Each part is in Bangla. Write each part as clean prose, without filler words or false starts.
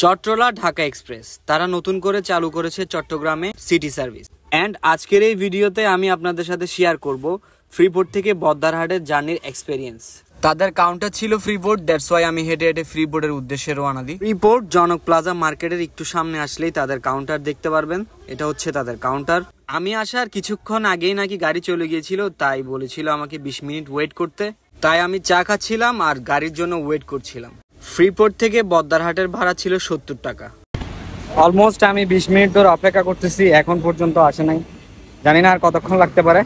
চট্টলা ঢাকা এক্সপ্রেস তারা নতুন করে চালু করেছে চট্টগ্রামে সিটি সার্ভিস। এন্ড আজকের এই ভিডিওতে আমি আপনাদের সাথে শেয়ার করব ফ্রিপোর্ট থেকে বদ্দারহাটের জার্নির এক্সপেরিয়েন্স। তাদের কাউন্টার ছিল ফ্রিপোর্ট, দ্যাটস ওয়াই আমি হেঁটে হেঁটে ফ্রিপোর্টের উদ্দেশ্যে রওনা দিই। ফ্রিপোর্ট জনক প্লাজা মার্কেটের একটু সামনে আসলেই তাদের কাউন্টার দেখতে পারবেন। এটা হচ্ছে তাদের কাউন্টার। আমি আসার কিছুক্ষণ আগেই নাকি গাড়ি চলে গিয়েছিল, তাই বলেছিল আমাকে 20 মিনিট ওয়েট করতে। তাই আমি চা খাচ্ছিলাম আর গাড়ির জন্য ওয়েট করছিলাম। ফ্রিপোর্ট থেকে বদ্দারহাটের ভাড়া ছিল 70 টাকা। অলমোস্ট আমি 20 মিনিট ধরে অপেক্ষা করতেছি, এখন পর্যন্ত আসে নাই। জানি না আর কতক্ষণ লাগতে পারে।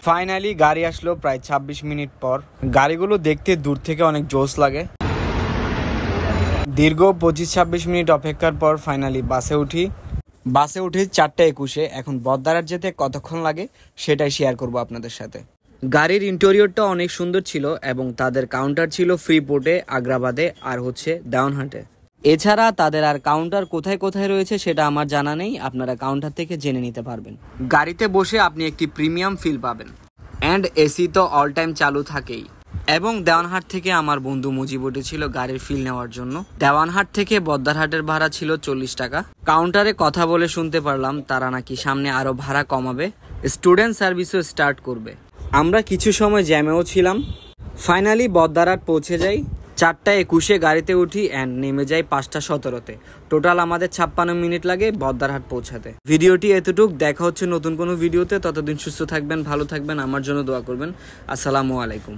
ফাইনালি গাড়ি আসলো প্রায় 26 মিনিট পর। গাড়িগুলো দেখতে দূর থেকে অনেক জোশ লাগে। দীর্ঘ 25-26 মিনিট অপেক্ষার পর ফাইনালি বাসে উঠি। বাসে উঠে 4:21। এখন বদ্দারহাট যেতে কতক্ষণ লাগে সেটাই শেয়ার করব আপনাদের সাথে। গাড়ির ইন্টেরিয়রটা অনেক সুন্দর ছিল এবং তাদের কাউন্টার ছিল ফ্রিপোর্টে, আগ্রাবাদে আর হচ্ছে দেওয়ানহাটে। এছাড়া তাদের আর কাউন্টার কোথায় কোথায় রয়েছে সেটা আমার জানা নেই, আপনারা কাউন্টার থেকে জেনে নিতে পারবেন। গাড়িতে বসে আপনি একটি প্রিমিয়াম ফিল পাবেন অ্যান্ড এসি তো অল টাইম চালু থাকেই। এবং দেওয়ানহাট থেকে আমার বন্ধু মুজিব উঠেছিল গাড়ির ফিল নেওয়ার জন্য। দেওয়ানহাট থেকে বদ্দারহাটের ভাড়া ছিল 40 টাকা। কাউন্টারে কথা বলে শুনতে পারলাম তারা নাকি সামনে আরো ভাড়া কমাবে, স্টুডেন্ট সার্ভিসও স্টার্ট করবে। আমরা কিছু সময় জ্যামেও ছিলাম। ফাইনালি বদ্দারহাট পৌঁছে যাই। 4:21 গাড়িতে উঠি অ্যান্ড নেমে যাই 5:17-তে। টোটাল আমাদের 56 মিনিট লাগে বদ্দারহাট পৌঁছাতে। ভিডিওটি এতটুক। দেখা হচ্ছে নতুন কোনো ভিডিওতে। ততদিন সুস্থ থাকবেন, ভালো থাকবেন, আমার জন্য দোয়া করবেন। আসসালামু আলাইকুম।